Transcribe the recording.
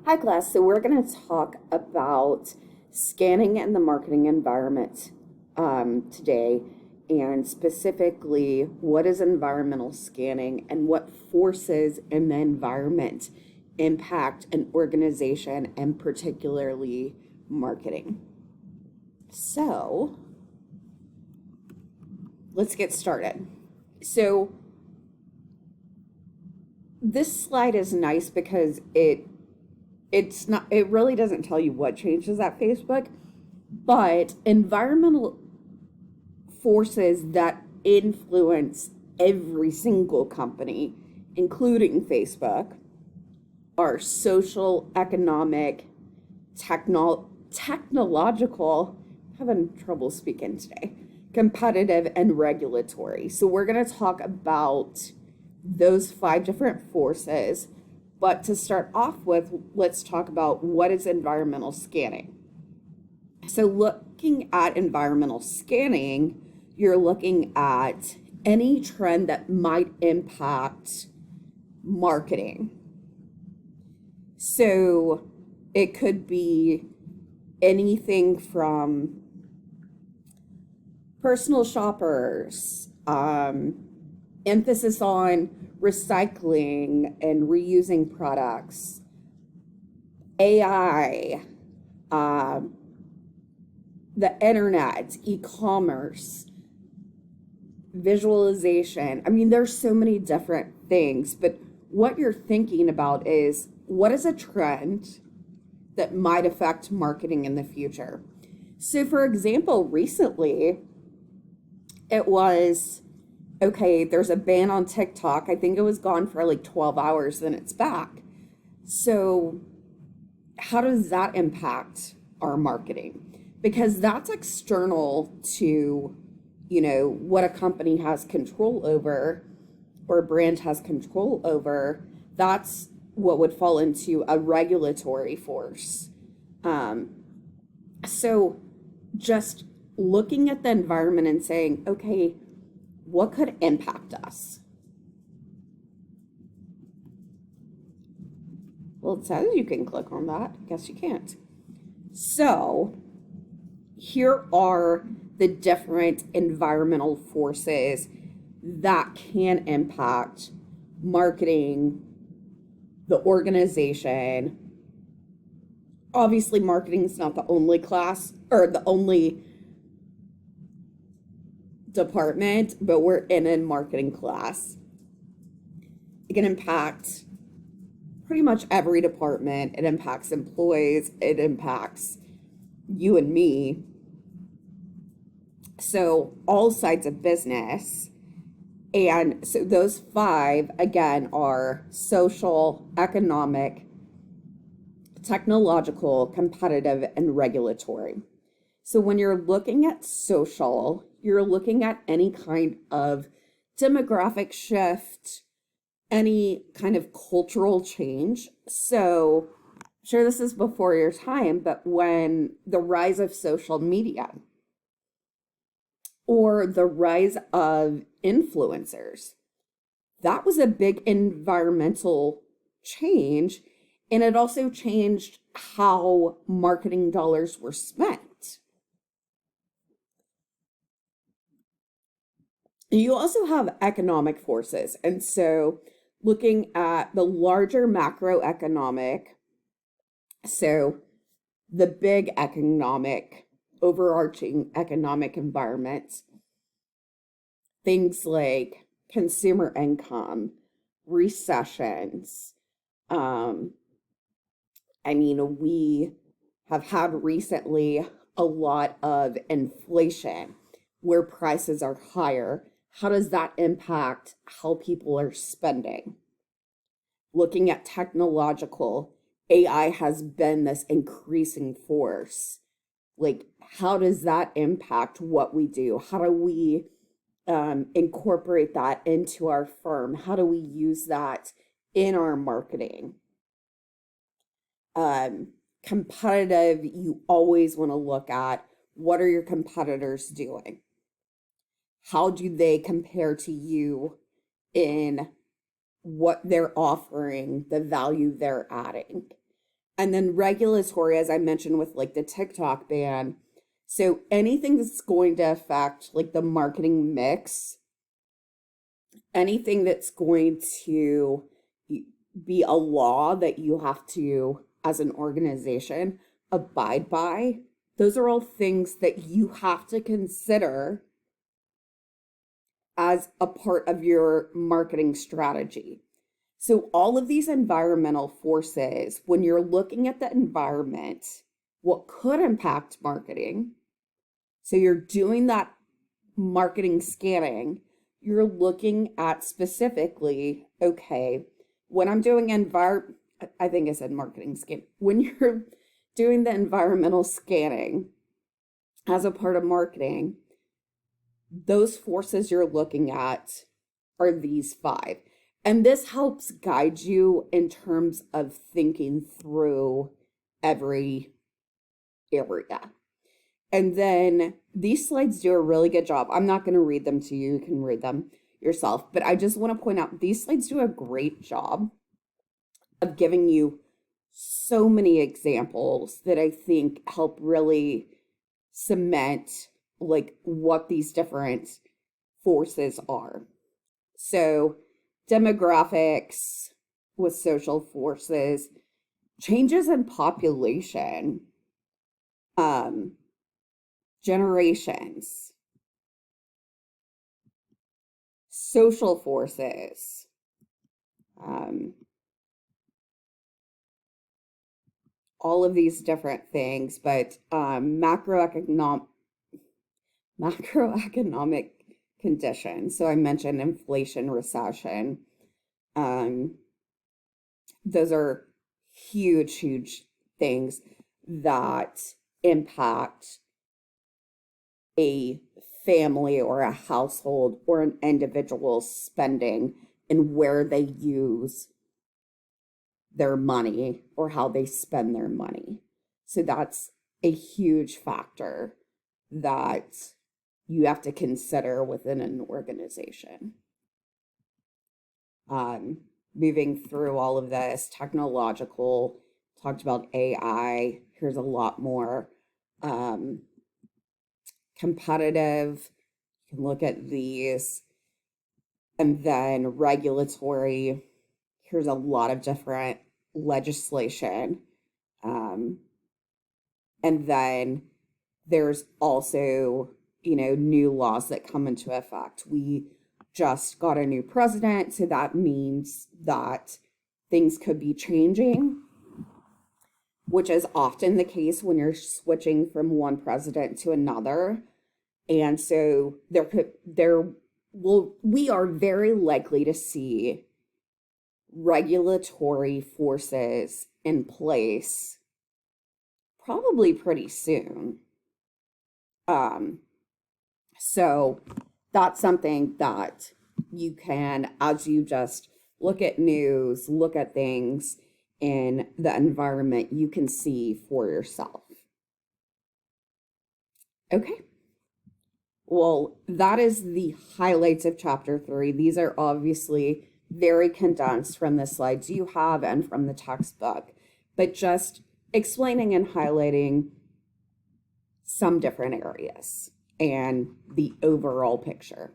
Hi, class. So we're going to talk about scanning in the marketing environment today, and specifically what is environmental scanning and what forces in the environment impact an organization and particularly marketing. So let's get started. So this slide is nice because it really doesn't tell you what changes at Facebook, but environmental forces that influence every single company, including Facebook, are social, economic, technological, having trouble speaking today, competitive, and regulatory. So we're going to talk about those five different forces. But to start off with, let's talk about what is environmental scanning. So looking at environmental scanning, you're looking at any trend that might impact marketing. So it could be anything from personal shoppers, emphasis on recycling and reusing products, AI, the internet, e-commerce, visualization. I mean, there's so many different things, but what you're thinking about is what is a trend that might affect marketing in the future. So, for example, recently it was okay, there's a ban on TikTok. I think it was gone for like 12 hours, then it's back. So, how does that impact our marketing? Because that's external to, what a company has control over or a brand has control over. That's what would fall into a regulatory force. So, just looking at the environment and saying, okay, what could impact us? Well, it says you can click on that. I guess you can't. So, here are the different environmental forces that can impact marketing, the organization. Obviously, marketing is not the only class or the only department, but we're in a marketing class. It can impact pretty much every department. It impacts employees, it impacts you and me. So, all sides of business. And so, those five, again, are social, economic, technological, competitive, and regulatory. So when you're looking at social, you're looking at any kind of demographic shift, any kind of cultural change. So I'm sure this is before your time, but when the rise of social media or the rise of influencers, that was a big environmental change. And it also changed how marketing dollars were spent. You also have economic forces. And so looking at the larger macroeconomic, so the big economic, overarching economic environment, things like consumer income, recessions. We have had recently a lot of inflation where prices are higher. How does that impact how people are spending? Looking at technological, AI has been this increasing force. Like, how does that impact what we do? How do we incorporate that into our firm? How do we use that in our marketing? Competitive, you always want to look at what are your competitors doing? How do they compare to you in what they're offering, the value they're adding? And then regulatory, as I mentioned with like the TikTok ban. So anything that's going to affect like the marketing mix, anything that's going to be a law that you have to, as an organization, abide by, those are all things that you have to consider as a part of your marketing strategy. So, all of these environmental forces, when you're looking at the environment, what could impact marketing, so you're doing that marketing scanning, you're looking at specifically, okay, when I'm doing I think I said marketing scan, when you're doing the environmental scanning as a part of marketing, those forces you're looking at are these five. And this helps guide you in terms of thinking through every area. And then these slides do a really good job. I'm not going to read them to you. You can read them yourself. But I just want to point out these slides do a great job of giving you so many examples that I think help really cement like what these different forces are. So demographics with social forces, changes in population, generations, social forces, all of these different things, but macroeconomic conditions. So I mentioned inflation, recession. Those are huge, huge things that impact a family or a household or an individual's spending and where they use their money or how they spend their money. So that's a huge factor that you have to consider within an organization. Moving through all of this, technological, talked about AI, here's a lot more. Competitive, you can look at these. And then regulatory, here's a lot of different legislation. And then there's also, new laws that come into effect. We just got a new president, so that means that things could be changing, which is often the case when you're switching from one president to another. And so we are very likely to see regulatory forces in place probably pretty soon. So that's something that you can, as you just look at news, look at things in the environment, you can see for yourself. Okay. Well, that is the highlights of chapter 3. These are obviously very condensed from the slides you have and from the textbook, but just explaining and highlighting some different areas and the overall picture.